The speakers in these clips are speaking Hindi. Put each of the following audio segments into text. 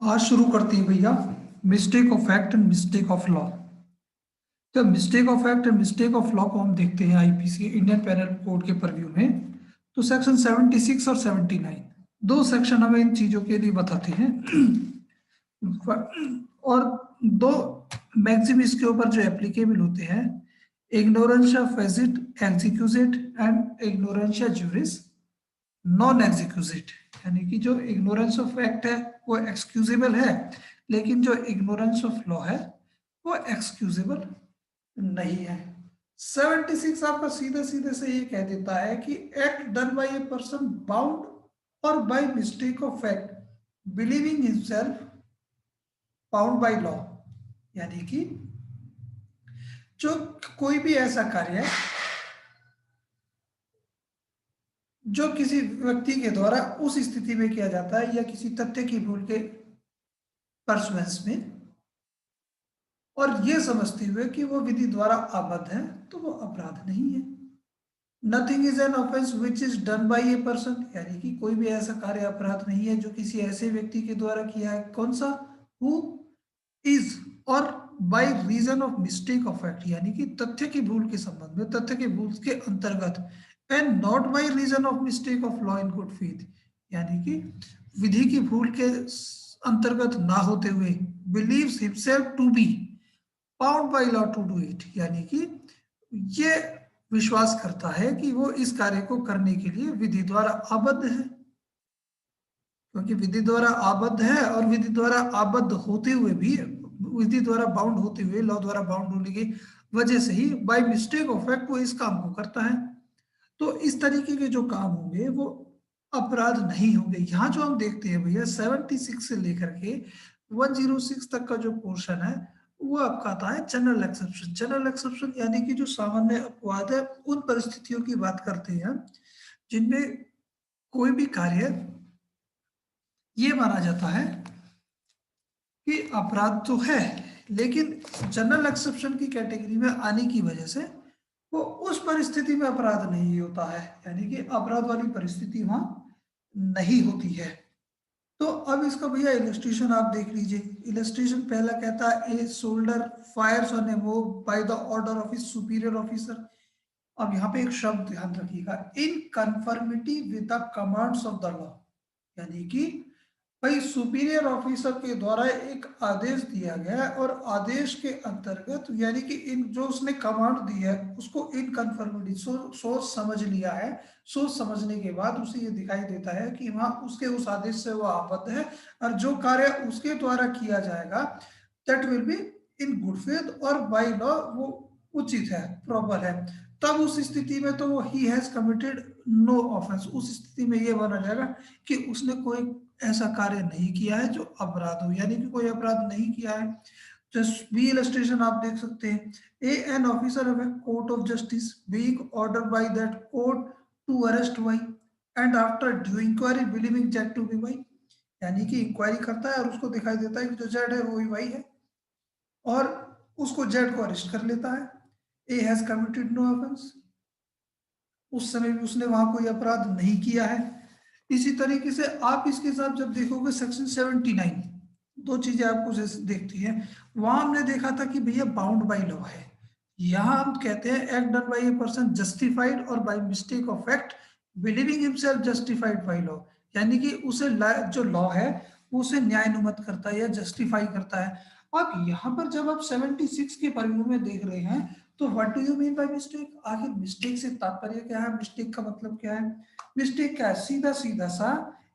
आज शुरू करते हैं भैया mistake of fact and mistake of law. तो mistake of fact and mistake of law को हम देखते हैं आईपीसी इंडियन पेनल कोड के परव्यू में। तो सेक्शन 76 और 79 दो सेक्शन हमें इन चीजों के लिए बताते हैं और दो मैक्सिम इसके ऊपर जो एप्लीकेबल होते हैं, इग्नोरेंशिया फेसिट एक्जिक्यूजिट एंड इग्नोरेंशिया ज्यूरिस नॉन एक्जिक्यूजिट। यानी कि जो इग्नोरेंस ऑफ फैक्ट है वो एक्सक्यूजेबल है, लेकिन जो इग्नोरेंस ऑफ लॉ है वो एक्सक्यूजेबल नहीं है। 76 आपका सीधे सीधे से ये कह देता है कि act done by a person bound or by mistake of fact believing himself bound by law. यानी कि जो कोई भी ऐसा कार्य है जो किसी व्यक्ति के द्वारा उस स्थिति में किया जाता है या किसी तथ्य की भूल के परसुएंस में, और ये समझते हुए कि वो विधि द्वारा आबद्ध है, तो वो अपराध नहीं है। Nothing is an offence which is done by a person. यानी कि कोई भी ऐसा कार्य अपराध नहीं है जो किसी ऐसे व्यक्ति के द्वारा किया है। कौन सा? हु इज और by reason of mistake of fact, यानी कि तथ्य की भूल के संबंध में, तथ्य की भूल के अंतर्गत, and not by reason of mistake of law in good faith. यानी कि विधि की भूल के अंतर्गत ना होते हुए believes himself to be bound by law to do it. यानी कि ये विश्वास करता है कि वो इस कार्य को करने के लिए विधि द्वारा आबद्ध है, क्योंकि विधि द्वारा आबद्ध है और विधि द्वारा आबद्ध होते हुए भी, विधि द्वारा बाउंड होते हुए, लॉ द्वारा बाउंड होने की वजह से ही बाय मिस्टेक ऑफ फैक्ट वो इस काम को करता है। तो इस तरीके के जो काम होंगे वो अपराध नहीं होंगे। यहाँ जो हम देखते हैं भैया 76 से लेकर के 106 तक का जो पोर्शन है वो आपका आता है जनरल एक्सेप्शन। जनरल एक्सेप्शन यानी कि जो सामान्य अपवाद है, उन परिस्थितियों की बात करते हैं जिनमें कोई भी कार्य ये माना जाता है कि अपराध तो है, लेकिन जनरल एक्सेप्शन की कैटेगरी में आने की वजह से वो उस परिस्थिति में अपराध नहीं होता है। यानी कि अपराध वाली परिस्थिति वहां नहीं होती है। तो अब इसका भैया इलस्ट्रेशन आप देख लीजिए। इलस्ट्रेशन पहला कहता है a soldier fires on a mob by the order of his superior officer. अब यहाँ पे एक शब्द ध्यान रखिएगा, in conformity with the commands of the law. यानी कि भाई सुपीरियर ऑफिसर के द्वारा एक आदेश दिया गया है और आदेश के अंतर्गत, यानी कि इन जो उसने कमांड दी है उसको इन कन्फर्मिटी सोच समझ लिया है। सोच समझने के बाद उसे ये दिखाई देता है कि वहां उसके उस आदेश से वो आबद्ध है और जो कार्य उसके द्वारा किया जाएगा that will be in good faith और बाय लॉ वो उचित है, प्रॉपर है। तब उस स्थिति में तो वो ही हैज कमिटेड नो ऑफेंस। उस स्थिति में ये माना जाएगा कि उसने कोई ऐसा कार्य नहीं किया है जो अपराध हो, यानी कि कोई अपराध नहीं किया है। जस्ट बी इलस्ट्रेशन आप देख सकते हैं, a an officer of a court of justice being ordered by that court to arrest Y and after due inquiry believing Z to be Y. यानी कि इंक्वायरी करता है और उसको दिखाई देता है कि जो जेड है वो ही वाई है और उसको जेड को अरेस्ट कर लेता है। A has committed no offence, उस समय भी उसने वहां कोई अपराध नहीं किया है। इसी तरीके से आप इसके साथ जब देखोगे सेक्शन 79, दो चीजें आपको जैसे देखती है। वहां हमने देखा था कि भैया बाउंड बाय लॉ है, यहाँ हम कहते हैं act done by a person justified और by mistake of fact believing himself justified by law. यानी कि उसे जो लॉ है उसे न्यायानुमत करता है या जस्टिफाई करता है। अब यहाँ पर जब आप 76 के परिव्यू में देख रहे हैं तो what do you mean by mistake? आखिर मिस्टेक से तात्पर्य क्या है? मिस्टेक का मतलब क्या है? मिस्टेक क्या है? सीधा सीधा सा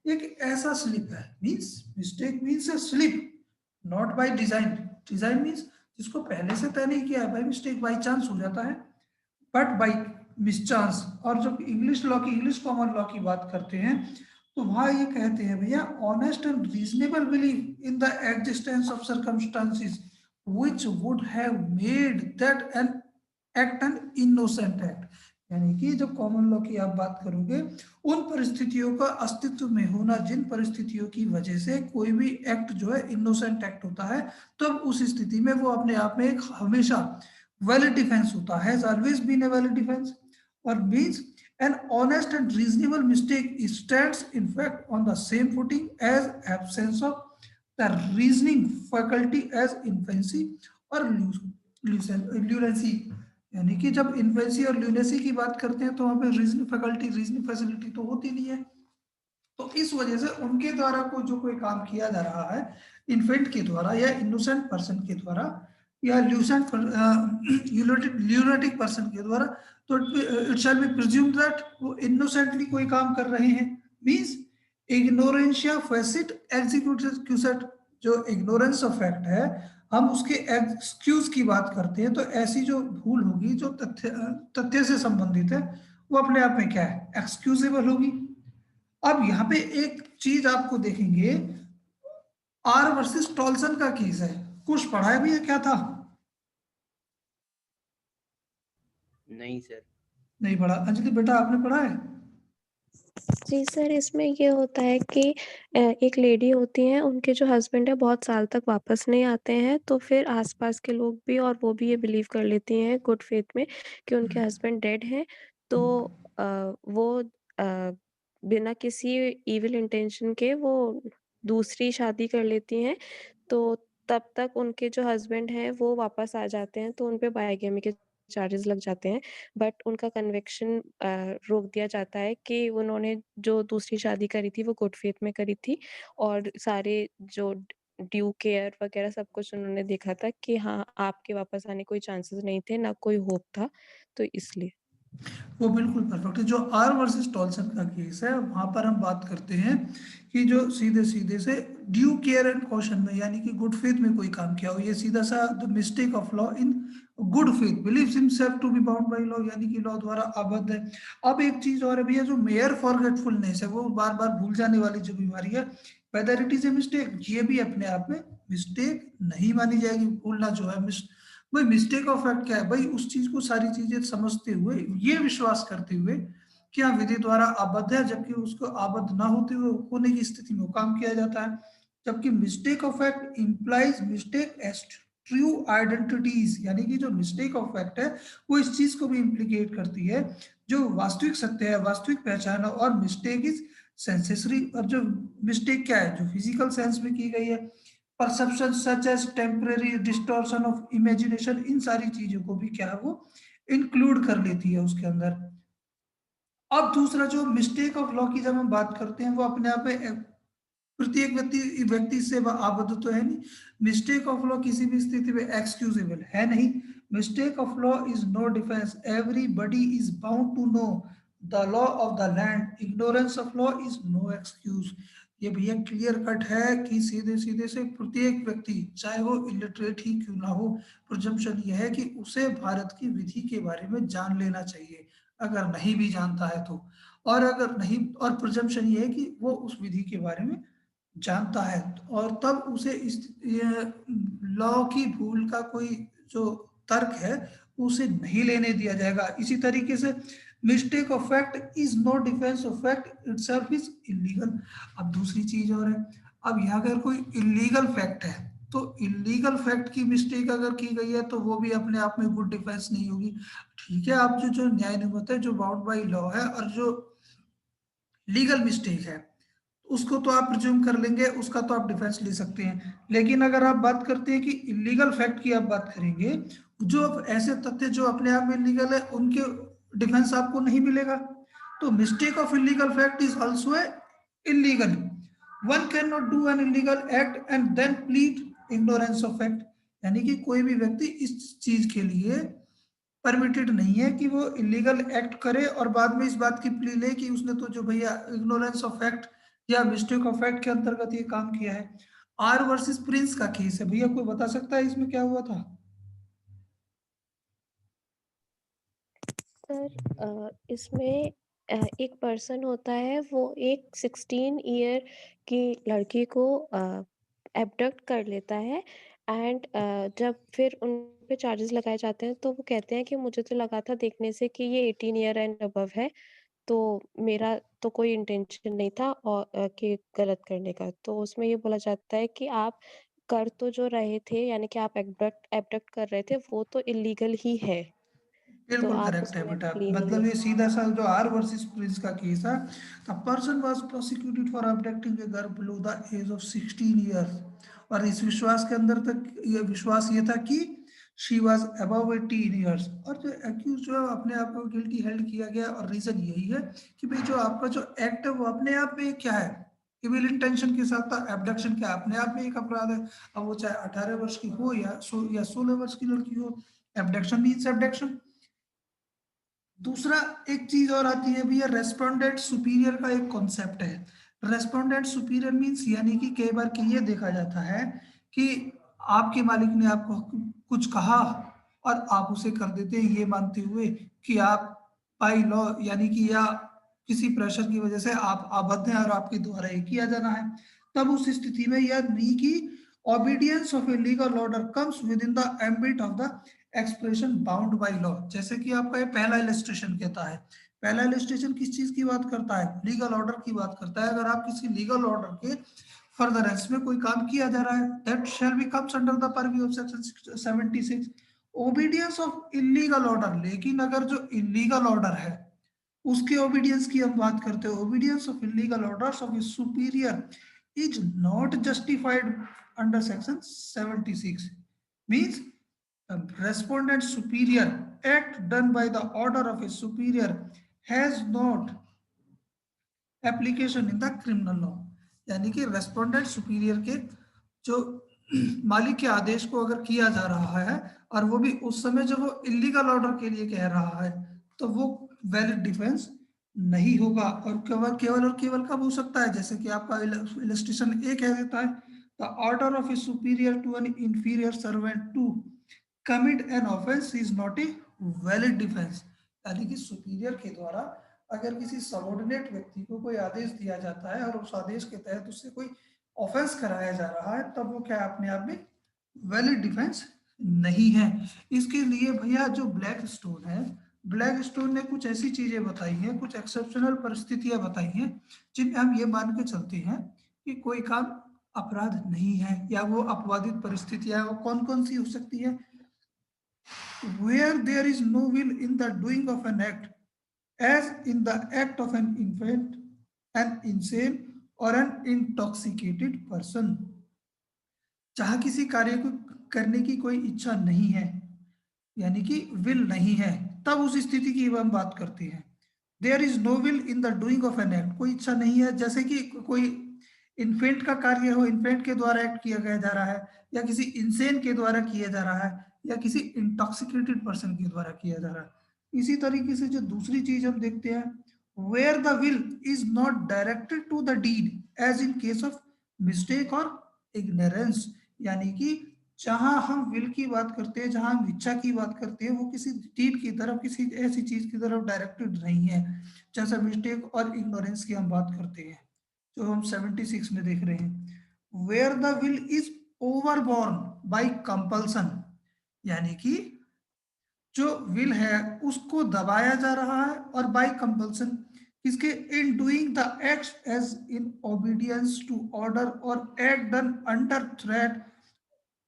एक ऐसा स्लिप है। Means mistake means a slip not by design. Design means जिसको पहले से तय नहीं किया है। बाय मिस्टेक बाय चांस हो जाता है, बट बाय मिसचांस। और जब इंग्लिश लॉ की, इंग्लिश कॉमन लॉ की बात करते हैं तो वहां ये कहते हैं भैया honest and reasonable belief in the existence of circumstances which would have made that an act an innocent act. यानी कि जब कॉमन लॉ की आप बात करोगे, उन परिस्थितियों का अस्तित्व में होना जिन परिस्थितियों की वजह से कोई भी एक्ट जो है इनोसेंट एक्ट होता है, तब उस स्थिति में वो अपने आप में एक हमेशा वैलिड डिफेंस होता है, has always been a valid defence. और means an honest and reasonable mistake stands in fact on the same footing as absence of the reasoning faculty as infancy और ल्यूनेसी। यानी कि जब इन्फेंसी और ल्यूनेसी की बात करते हैं तो वहाँ पे रीजनिंग फैकल्टी, रीजनिंग फैसिलिटी तो होती नहीं है। तो इस वजह से उनके द्वारा को जो कोई काम किया जा रहा है इन्फेंट के द्वारा या इनोसेंट पर्सन के द्वारा या ल्यूसेंट ल्यूनेटिक पर्सन के द्वारा, तो it shall be presume that वो इनोसेंटली कोई काम कर रहे हैं। मींस इग्नोरेंशिया फेसिट एक्सिक्यूट, जो इग्नोरेंस ऑफ फैक्ट है हम उसके एक्सक्यूज की बात करते हैं, तो ऐसी जो भूल होगी जो तथ्य से संबंधित है वो अपने आप में क्या है, एक्सक्यूजेबल होगी। अब यहाँ पे एक चीज आपको देखेंगे, आर वर्सेस टॉल्सन का केस है, कुछ पढ़ा है भैया क्या था? नहीं सर। नहीं पढ़ा। अंजलि बेटा आपने पढ़ा है? जी सर, इसमें ये होता है कि एक लेडी होती हैं, उनके जो हस्बैंड है बहुत साल तक वापस नहीं आते हैं, तो फिर आस-पास के लोग भी और वो भी ये बिलीव कर लेती हैं गुड फेथ में कि उनके हस्बैंड डेड हैं। तो वो बिना किसी इविल इंटेंशन के वो दूसरी शादी कर लेती हैं, तो तब तक उनके जो हस्बैंड हैं वो वापस आ जाते हैं, तो उन पे बाइगेमी के चार्जेस लग जाते हैं। बट उनका कन्विक्शन रोक दिया जाता है कि उन्होंने जो दूसरी शादी करी थी वो गुड फेथ में करी थी और सारे जो ड्यू केयर वगैरह सब कुछ उन्होंने देखा था कि हाँ, आपके वापस आने कोई चांसेस नहीं थे, ना कोई होप था, तो इसलिए। वो बिल्कुल परफेक्ट है। जो आर वर्सेस टॉल्सन का केस है वहां पर हम बात करते हैं कि जो सीधे सीधे से ड्यू केयर एंड कॉशन में, यानी कि गुड फेथ में कोई काम किया हो, ये सीधा सा the mistake of law in good faith believes himself to be bound by law, यानी कि लॉ द्वारा आबद्ध है। अब एक चीज और है भैया, जो मेयर फॉरगेटफुलनेस है, वो बार बार भूल जाने वाली जो बीमारी है, whether it is a mistake, ये भी अपने आप में मिस्टेक नहीं मानी जाएगी। भूलना जो है भाई मिस्टेक ऑफ फैक्ट क्या है, भाई उस चीज को सारी चीजें समझते हुए, ये विश्वास करते हुए कि हाँ विधि द्वारा आबद्ध है, जबकि उसको आबद्ध ना होते हुए होने की स्थिति में वो काम किया जाता है। जबकि mistake of fact implies mistake as true identities, यानी कि जो मिस्टेक ऑफ फैक्ट है वो इस चीज को भी इम्प्लीकेट करती है जो वास्तविक सत्य है, वास्तविक पहचान है। और मिस्टेक इज सेंसेसरी, और जो मिस्टेक क्या है, जो फिजिकल सेंस में की गई है, perception such as temporary distortion of imagination, इन सारी चीजों को भी क्या है वो इंक्लूड कर लेती है उसके अंदर। अब दूसरा जो मिस्टेक ऑफ लॉ की जब हम बात करते हैं, वो अपने आप में प्रत्येक व्यक्ति व्यक्ति से आबद्ध तो है नहीं। मिस्टेक ऑफ लॉ किसी भी स्थिति में एक्सक्यूजेबल है नहीं। Mistake of law is no defence, everybody is bound to know the law of the land, ignorance of law is no excuse. ये भैया क्लियर कट है कि सीधे सीधे से प्रत्येक व्यक्ति चाहे वो इलिटरेट ही क्यों ना हो, प्रिजम्पशन यह है कि उसे भारत की विधि के बारे में जान लेना चाहिए, अगर नहीं भी जानता है तो। और अगर नहीं, और प्रिजम्पशन ये है कि वो उस विधि के बारे में जानता है, और तब उसे इस लॉ की भूल का कोई जो तर्क है उसे नहीं लेने दिया जाएगा। इसी तरीके से mistake of fact is not defence of fact itself is illegal. अब दूसरी चीज और है, अब यहाँ अगर कोई इलीगल फैक्ट है, तो इलीगल फैक्ट की मिस्टेक अगर की गई है तो वो भी अपने आप में गुड डिफेंस नहीं होगी। ठीक है, आप जो जो न्याय निमित्त है, जो बाउंड बाई लॉ है, और जो लीगल मिस्टेक है उसको तो आप प्रिज्यूम कर लेंगे, उसका तो आप डिफेंस ले सकते हैं। लेकिन अगर आप बात करते हैं कि इलीगल फैक्ट की आप बात करेंगे, जो ऐसे तथ्य जो अपने आप में इलीगल है उनके डिफेंस आपको नहीं मिलेगा। तो mistake of illegal fact is also illegal. One can not do an illegal act and then plead ignorance of fact, यानी कि कोई भी व्यक्ति इस चीज के लिए परमिटेड नहीं है कि वो इलीगल एक्ट करे और बाद में इस बात की प्ली ले कि उसने तो जो भैया इग्नोरेंस ऑफ फैक्ट या मिस्टेक ऑफ फैक्ट के अंतर्गत ये काम किया है। आर वर्सेस प्रिंस का केस है भैया, कोई बता सकता है इसमें क्या हुआ था? सर इसमें एक पर्सन होता है, वो एक 16 ईयर की लड़की को एब्डक्ट कर लेता है एंड जब फिर उन पे चार्जेस लगाए जाते हैं, तो वो कहते हैं कि मुझे तो लगा था देखने से कि ये 18 ईयर एंड अबव है, तो मेरा तो कोई इंटेंशन नहीं था और कि गलत करने का। तो उसमें ये बोला जाता है कि आप कर तो जो रहे थे, यानी कि आप एब्डक्ट एब्डक्ट कर रहे थे, वो तो इल्लीगल ही है। बिल्कुल आप करेक्ट है उसमें बेटा। बिलीव नहीं मतलब ये कर सीधा सा जो आर वर्सेस प्रिंस का केस है, the person was prosecuted for abducting a girl below the age of 16 years, और इस विश्वास के अंदर तक ये विश्वास ये था कि शी वाज अबव 18 ईयर्स, और जो एक्यूज जो है अपने आप को गिल्टी हेल्ड किया गया, और रीजन यही है कि भाई जो आपका जो एक्ट है वो अपने आप में क्या है, इविल इंटेंशन के साथ था। एबडक्शन क्या अपने आप में एक अपराध है, अब वो चाहे 18 वर्ष की हो या 16 वर्ष की लड़की हो, एबडक्शन मीन्स एबडक्शन। दूसरा एक चीज और आती है भैया, रेस्पोंडेंट सुपीरियर का एक कॉन्सेप्ट है। रेस्पोंडेंट सुपीरियर मीन्स यानी कि कई बार कि ये देखा जाता है कि आपके मालिक ने आपको कुछ कहा और आप उसे कर देते हैं ये मानते हुए कि आप बाई लॉ यानी कि या किसी प्रेशर की वजह से आप आबद्ध हैं और आपके द्वारा ये किया जाना है। तब उस स्थिति में यह नहीं कि obedience of a legal order comes within the ambit of the expression bound by law। जैसे कि आपका ये पहला इलस्ट्रेशन कहता है, पहला इलस्ट्रेशन किस चीज की बात करता है, लीगल ऑर्डर की बात करता है। अगर आप किसी लीगल ऑर्डर के फर्दरेंस में कोई काम किया जा रहा है, that shall be comes under the purview of section 76। Obedience of illegal order, लेकिन अगर जो इलीगल ऑर्डर है उसके ओबीडियंस की हम बात करते हैं, obedience of illegal orders of a superior is not justified under section 76, means a respondent superior act done by the order of a superior has not application in the criminal law। यानी कि रेस्पोंडेंट सुपीरियर के जो मालिक के आदेश को अगर किया जा रहा है और वो भी उस समय जब वो इलीगल ऑर्डर के लिए कह रहा है, तो वो वैलिड डिफेंस नहीं होगा। और केवल केवल और केवल कब हो सकता है, जैसे कि आपका इलस्ट्रेशन ए कह देता है, the order of a superior to an inferior servant to commit an offence is not a valid defence. यानी कि सुपीरियर के द्वारा अगर किसी सबऑर्डिनेट व्यक्ति को कोई आदेश दिया जाता है और उस आदेश के तहत उससे कोई ऑफेंस कराया जा रहा है, तब वो क्या अपने आप में वैलिड डिफेंस नहीं है। इसके लिए भैया जो ब्लैक स्टोन है, ब्लैक स्टोन ने कुछ ऐसी चीजें बताई हैं, कुछ एक्सेप्शनल परिस्थितियां बताई हैं जिनमें हम ये मान के चलते हैं कि कोई काम अपराध नहीं है, या वो अपवादित परिस्थितियां वो कौन कौन सी हो सकती है। Where there is no will in the doing of an act, as in the act of an infant, an insane or an intoxicated person। जहां किसी कार्य को करने की कोई इच्छा नहीं है, यानी कि विल नहीं है, तब उस स्थिति की हम बात करते हैं। There is no will in the doing of an act, कोई इच्छा नहीं है, जैसे कि कोई इन्फेंट का कार्य हो, इन्फेंट के द्वारा एक्ट किया गया जा रहा है, या किसी इंसेन के द्वारा किया जा रहा है, या किसी इंटॉक्सिकेटेड पर्सन के द्वारा किया जा रहा है। इसी तरीके से जो दूसरी चीज हम देखते हैं, where the will is not directed to the deed as in case of mistake और इग्नोरेंस। यानी कि जहां हम विल की बात करते हैं, जहां हम इच्छा की बात करते हैं, वो किसी डीड की तरफ, किसी ऐसी चीज की तरफ डायरेक्टेड नहीं है, जैसा मिस्टेक और इग्नोरेंस की हम बात करते हैं जो हम 76 में देख रहे हैं। Where the will is overborne by compulsion, यानी कि जो विल है उसको दबाया जा रहा है, और बाय कंपल्सन किसके, in doing the acts as in obedience to order और act done under threat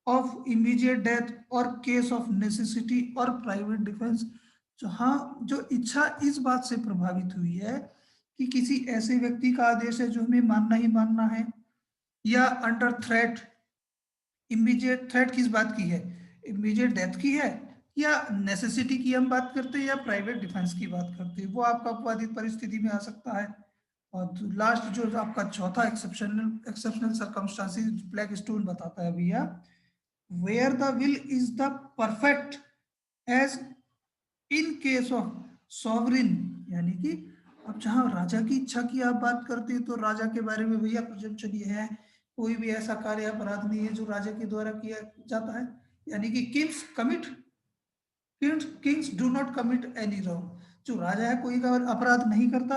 of immediate death और केस ऑफ नेसेसिटी और प्राइवेट डिफेंस। जहां जो इच्छा इस बात से प्रभावित हुई है कि किसी ऐसे व्यक्ति का आदेश है जो हमें मानना ही मानना है, या अंडर थ्रेट, इमीडिएट थ्रेट किस बात की है, इमीडिएट डेथ की है, या नेसेसिटी की हम बात करते हैं, या प्राइवेट डिफेंस की बात करते हैं, वो आपका अपवादित परिस्थिति में आ सकता है। और लास्ट जो आपका चौथा एक्सेप्शनल सर्कमस्टांसेस ब्लैक स्टोन बताता है भैया, where the will is the perfect as in case of sovereign। यानी कि अब जहां राजा की इच्छा की आप बात करते हैं, तो राजा के बारे में भैया प्रिजम्पशन ये है, कोई भी ऐसा कार्य अपराध नहीं है जो राजा के द्वारा किया जाता है। यानी कि kings do not commit any wrong, जो राजा है कोई का अपराध नहीं करता।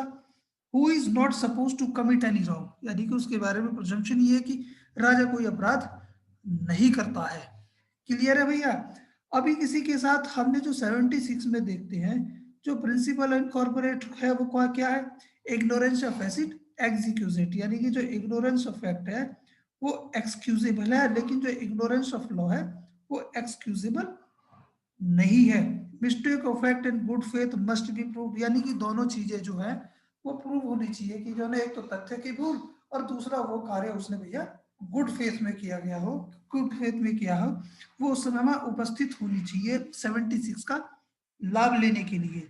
Who is not suppose to commit any wrong, यानी कि उसके बारे में प्रिजम्पशन ये है कि राजा कोई अपराध नहीं करता है। क्लियर है भैया। अभी किसी के साथ हमने जो 76 में देखते हैं, जो प्रिंसिपल इनकॉर्पोरेट है वो क्या है, इग्नोरेंस ऑफ एसिड एक्सक्यूजेट, यानी कि जो इग्नोरेंस ऑफ फैक्ट है वो एक्सक्यूजेबल है, लेकिन जो इग्नोरेंस ऑफ लॉ है वो एक्सक्यूजेबल नहीं है। Mistake of act and good faith must be prove, यानी कि दोनों चीजें जो है वो प्रूव होनी चाहिए कि जो है एक तो तथ्य की भूल और दूसरा वो कार्य उसने भैया गुड फेथ में किया गया हो, गुड फेथ में किया हो, वो उस समय में उपस्थित होनी चाहिए 76 का लाभ लेने के लिए।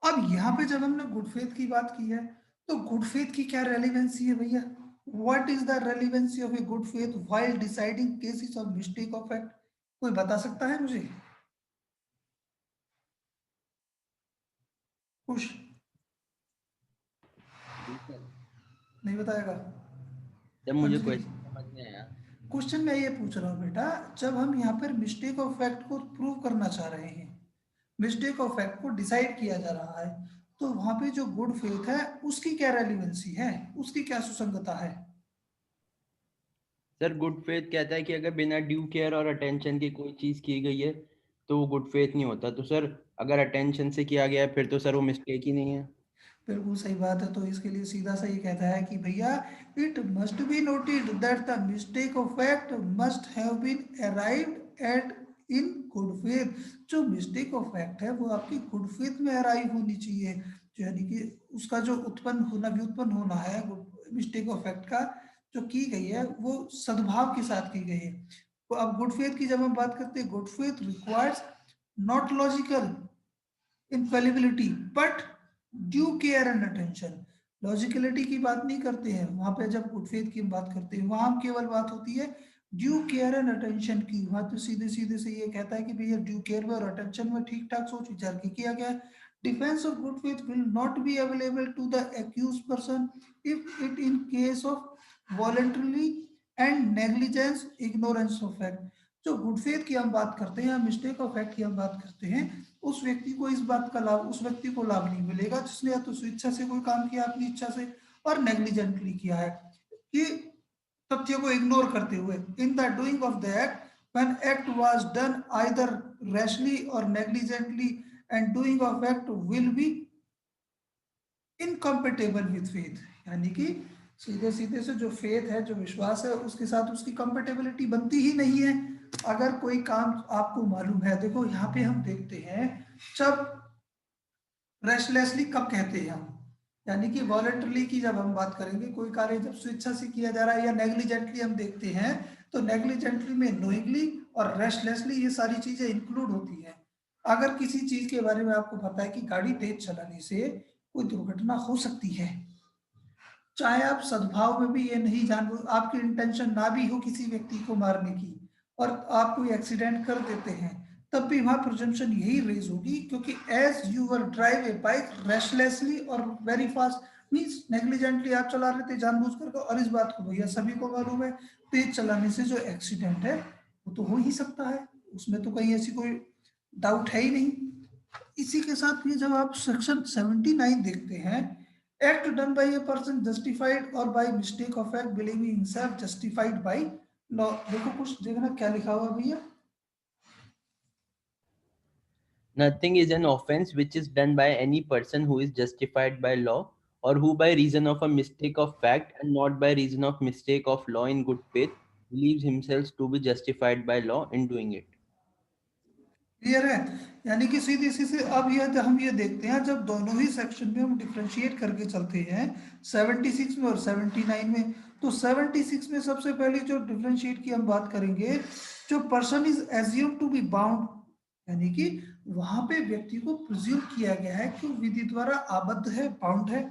अब यहाँ पे जब हमने गुड फेथ की बात की है तो गुड फेथ की क्या रेलिवेंसी है भैया? What is the relevancy of a good faith while deciding cases of mistake of act? कोई बता सकता है मुझे कुछ? जी सर। नहीं बताएगा? जब मुझे अंजलि, क्वेश्चन समझ में आया। क्वेश्चन मैं ये पूछ रहा हूँ बेटा, जब हम यहाँ पर मिस्टेक ऑफ फैक्ट को प्रूव करना चाह रहे हैं, मिस्टेक ऑफ फैक्ट को डिसाइड किया जा रहा है, तो वहां पे जो गुड फेथ है उसकी क्या रेलिवेंसी है, उसकी क्या सुसंगता है? सर गुड फेथ कहता है कि अगर बिना ड्यू केयर और अटेंशन की कोई चीज़ की गई है तो वो गुड फेथ नहीं होता। तो सर अगर अटेंशन से किया गया है फिर तो सर वो मिस्टेक ही नहीं है। बिल्कुल सही बात है। तो इसके लिए सीधा सा ये कहता है कि भैया it must be noted that the mistake of fact must have been arrived at in good faith. जो मिस्टेक ऑफ फैक्ट है वो आपकी गुड फेथ में अराइव होनी चाहिए, जो यानी कि उसका जो उत्पन्न होना, व्युत्पन्न होना है मिस्टेक ऑफ फैक्ट का, जो की गई है वो सद्भाव के साथ की गई है। तो अब गुड फेथ की जब हम बात करते हैं, good faith requires not logical infallibility but due care and attention. Logicality की बात नहीं करते हैं वहां पे, जब गुड फेथ की बात करते हैं वहां केवल बात होती है ड्यू केयर एंड अटेंशन की। वहां तो सीधे सीधे से ये कहता है कि भैया ड्यू केयर में और अटेंशन में ठीक ठाक सोच विचार के किया गया। Defence of good faith will not be available to the accuse person if it in case of voluntarily and negligence ignorance of fact. जो गुड फेथ की हम बात करते हैं या मिस्टेक ऑफ फैक्ट की हम बात करते हैं, उस व्यक्ति को इस बात का लाभ, उस व्यक्ति को लाभ नहीं मिलेगा जिसने या तो स्वेच्छा से कोई काम किया अपनी इच्छा से और नेग्लिजेंटली किया है, कि तथ्य को इग्नोर करते हुए। In the doing of the act when act was done either rashly और negligently and doing of act will be incompatible with faith, यानी कि सीधे सीधे से जो फेथ है, जो विश्वास है, उसके साथ उसकी कंपेटेबिलिटी बनती ही नहीं है। अगर कोई काम आपको मालूम है, देखो यहाँ पे हम देखते हैं जब रेस्टलेसली कब कहते हैं हम, यानी कि वॉलेंटरली की जब हम बात करेंगे, कोई कार्य जब स्वेच्छा से किया जा रहा है, या नेग्लिजेंटली हम देखते हैं, तो नेग्लिजेंटली में नोइंगली और रेस्टलेसली ये सारी चीजें इंक्लूड होती हैं। अगर किसी चीज के बारे में आपको पता है कि गाड़ी तेज चलाने से कोई दुर्घटना हो सकती है, चाहे आप सद्भाव में भी ये नहीं जान, आपकी इंटेंशन ना भी हो किसी व्यक्ति को मारने की, और आप कोई एक्सीडेंट कर देते हैं, तब भी वहां प्रिजम्पशन यही रेज होगी, क्योंकि as you were drive a bike recklessly और वेरी फास्ट, मींस नेग्लिजेंटली आप चला रहे थे जानबूझ करके, और इस बात को भैया सभी को मालूम है तेज चलाने से जो एक्सीडेंट है वो तो हो ही सकता है, उसमें तो कहीं ऐसी कोई डाउट है ही नहीं। इसी के साथ ये जब आप सेक्शन 79 देखते हैं, act done by a person justified और by mistake of act believing himself justified by law. देखो कुछ देखना क्या लिखा हुआ भैया। Nothing is an offense which is done by any person who is justified by law or who by reason of a mistake of fact and not by reason of mistake of law in good faith believes himself to be justified by law in doing it. Clear है? यानी कि सीधे सीधे अब ये हम ये देखते हैं, जब दोनों ही सेक्शन में हम डिफरेंशिएट करके चलते हैं 76 में और 79 में, तो 76 में सबसे पहले जो डिफरेंशिएट की हम बात करेंगे, जो person is assume to be bound, यानी कि वहां पे व्यक्ति को प्रिज्यूम किया गया है कि विधि द्वारा आबद्ध है, बाउंड है।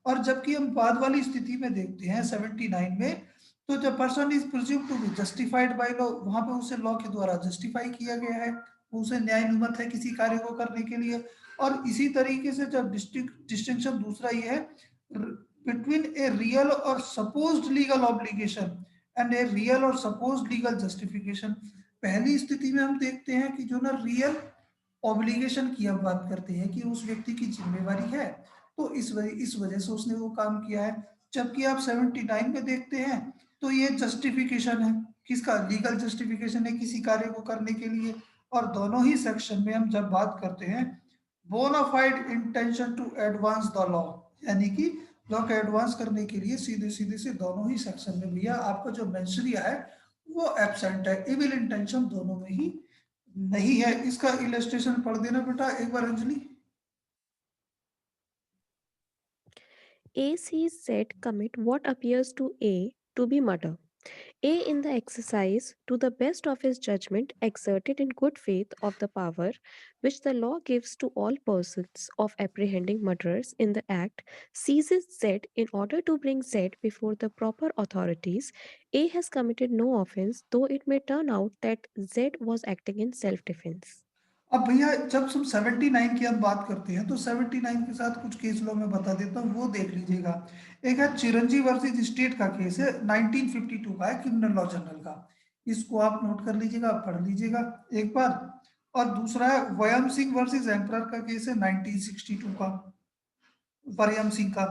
और जबकि हम बाद वाली स्थिति में देखते हैं 79 में, तो जब person is presume to be justified by law, वहां पे उसे लॉ के द्वारा जस्टिफाई किया गया है, उसे न्यायानुमत है किसी कार्य को करने के लिए। और इसी तरीके से जब डिस्टिंक्शन दूसरा ये है बिटवीन ए रियल और supposed legal obligation and a real और सपोज्ड लीगल जस्टिफिकेशन। पहली स्थिति में हम देखते हैं कि जो ना रियल ऑब्लिगेशन की हम बात करते हैं कि उस व्यक्ति की जिम्मेवारी है, तो इस वजह से उसने वो काम किया है। जबकि आप 79 में देखते हैं तो ये जस्टिफिकेशन है, किसका? लीगल जस्टिफिकेशन है किसी कार्य को करने के लिए। और दोनों ही सेक्शन में हम जब बात करते हैं bona fide intention to advance the law, यानी कि लॉ को एडवांस करने के लिए सीधे सीधे से दोनों ही सेक्शन में भैया आपका जो मेंशरिया है वो एब्सेंट है, इविल इंटेंशन दोनों में ही नहीं है। इसका इलस्ट्रेशन पढ़ देना बेटा एक बार Anjali. A sees Z commit what appears to A to be murder. A, in the exercise, to the best of his judgment, exerted in good faith of the power which the law gives to all persons of apprehending murderers in the act, seizes Z in order to bring Z before the proper authorities. A has committed no offense, though it may turn out that Z was acting in self defense. अब भैया जब हम 79 की हम बात करते हैं तो 79 के साथ कुछ केस लॉ में बता देता हूँ, वो देख लीजिएगा। एक है चिरंजीव वर्सेस स्टेट का केस है, 1952 का है, क्रिमिनल लॉ जनरल का। इसको आप नोट कर लीजिएगा, पढ़ लीजिएगा एक बार। और दूसरा है वयम सिंह वर्सेस एम्परर का केस है 1962 का, वयम सिंह का।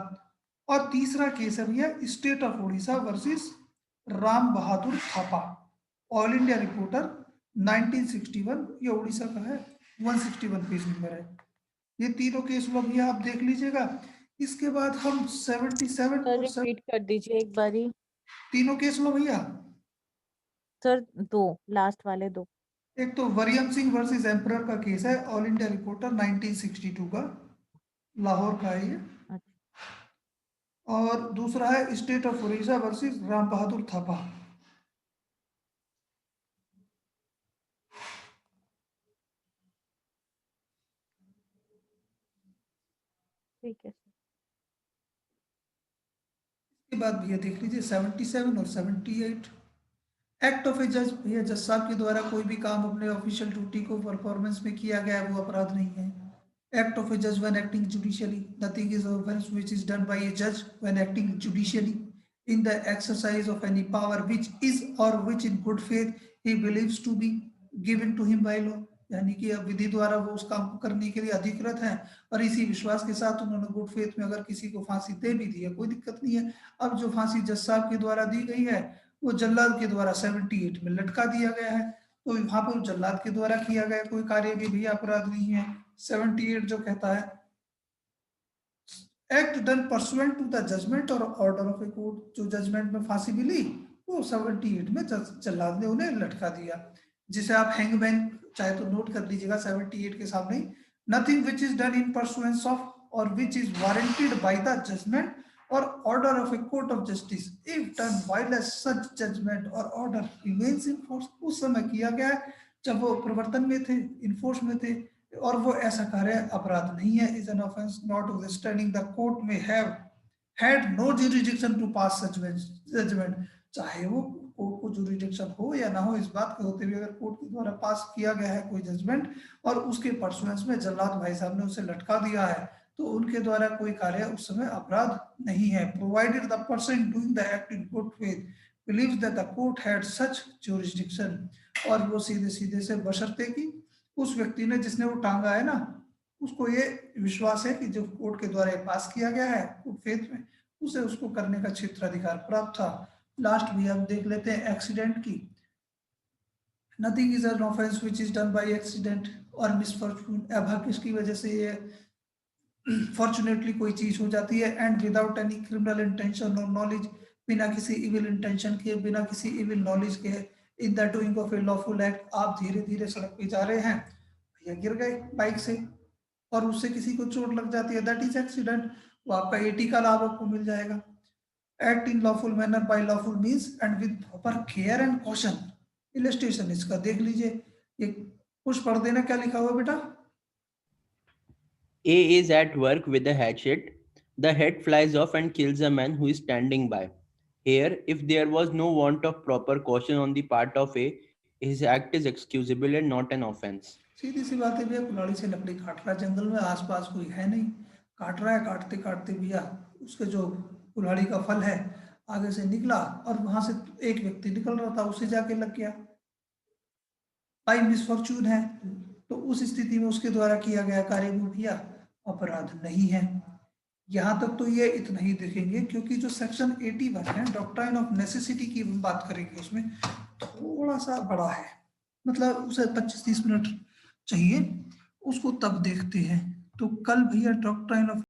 और तीसरा केस है भैया state of Orissa versus Ram Bahadur Thapa, all India reporter 1961, ये उड़ीसा का है, 161 पेज नंबर है। ये तीनों केस लो भैया आप देख लीजिएगा। इसके बाद हम 77 सर और रिपीट कर दीजिए एक बारी। तीनों केस लो भैया। सर 2 लास्ट वाले 2। एक तो वरियम सिंह वर्सेस एम्परर का केस है, ऑल इंडिया रिपोर्टर 1962 का, लाहौर का है ये। और दूसरा है state of Orissa versus Ram Bahadur Thapa. ठीक है। इसके बाद भैया देख लीजिए 77 और 78। एक्ट ऑफ ए जज, भैया जज साहब के द्वारा कोई भी काम अपने ऑफिशियल ड्यूटी को परफॉर्मेंस में किया गया है वो अपराध नहीं है। एक्ट ऑफ ए जज when acting judicially, nothing is offence which is done by ए जज when acting judicially in the exercise of any power which is or which in good faith he believes to be given to him by law। यानी कि अब विधि द्वारा वो उस काम को करने के लिए अधिकृत है और इसी विश्वास के साथ उन्होंने गुड फेथ में अगर किसी को फांसी दे भी दी है, कोई दिक्कत नहीं है। अब जो फांसी जज साहब के द्वारा दी गई है वो जल्लाद के द्वारा 78 में लटका दिया गया है, तो वहां पर जल्लाद के द्वारा किया गया कोई कार्य भी भैया अपराध नहीं है। 78 जो कहता है act done pursuant to the judgment और ऑर्डर ऑफ ए कोर्ट, जो जजमेंट में फांसी मिली वो 78 में जल्लाद ने उन्हें लटका दिया, जिसे आप हैंगमैन चाहे तो नोट कर लीजिएगा 78 के सामने। Nothing which is done in pursuance of और which is warranted by the judgment or order of a court of justice if done while such judgment or order remains in force। उस समय किया गया है जब वो प्रवर्तन में थे, इनफोर्स में थे, और वो ऐसा कार्य अपराध नहीं है। Is an offence notwithstanding the court में have had no jurisdiction to pass such judgment, चाहे वो कोर्ट को जुरिडिक्शन हो या ना हो, इस बात के होते हुए अगर कोर्ट के द्वारा पास किया गया है कोई जजमेंट और उसके परसुएंस में जल्लाद भाई साहब ने उसे लटका दिया है, तो उनके द्वारा कोई कार्य उस समय अपराध नहीं है। Provided the person doing the act in good faith believes that the court had such jurisdiction, और वो सीधे सीधे से बशर्ते कि उस व्यक्ति ने जिसने वो टांगा है ना, उसको ये विश्वास है कि जो कोर्ट के द्वारा पास किया गया है गुड फेथ में, उसे उसको करने का क्षेत्राधिकार प्राप्त था। लास्ट भी हम देख लेते हैं एक्सीडेंट की। Nothing is an offence which is done by accident और मिसफॉर्चून, अभाग्य की वजह से ये फॉर्चुनेटली कोई चीज हो जाती है, and without any criminal intention और नॉलेज, बिना किसी इविल इंटेंशन के, बिना किसी इविल नॉलेज के, इन the doing of A lawful act. आप धीरे धीरे सड़क पे जा रहे हैं, भैया गिर गए बाइक से और उससे किसी को चोट लग जाती है, दैट इज एक्सीडेंट, वो आपका 80 का लाभ आपको मिल जाएगा। Act in lawful manner by lawful means and with proper care and caution. Illustration इसका देख लीजिए, ये कुछ पढ़ देना क्या लिखा हुआ बेटा। A is at work with a hatchet. The head flies off and kills a man who is standing by. Here, if there was no want of proper caution on the part of A, his act is excusable and not an offense. सीधी सी बात है भैया, कुल्हाड़ी से लकड़ी काट रहा है जंगल में, आसपास कोई है नहीं, काट रहा है, काटते काटते भैया उसके जो कुल्हाड़ी का फल है आगे से निकला और वहां से एक व्यक्ति निकल रहा था, उसे जाके लग गया, बाई मिसफॉर्चून है, तो उस स्थिति में उसके द्वारा किया गया कार्य वो भैया अपराध नहीं है। यहाँ तक तो ये इतना ही देखेंगे, क्योंकि जो सेक्शन 81 है डॉक्ट्राइन ऑफ नेसेसिटी की बात करेंगे, उसमें थोड़ा सा बड़ा है, मतलब उसे 25-30 मिनट चाहिए, उसको तब देखते हैं। तो कल भैया डॉक्ट्राइन ऑफ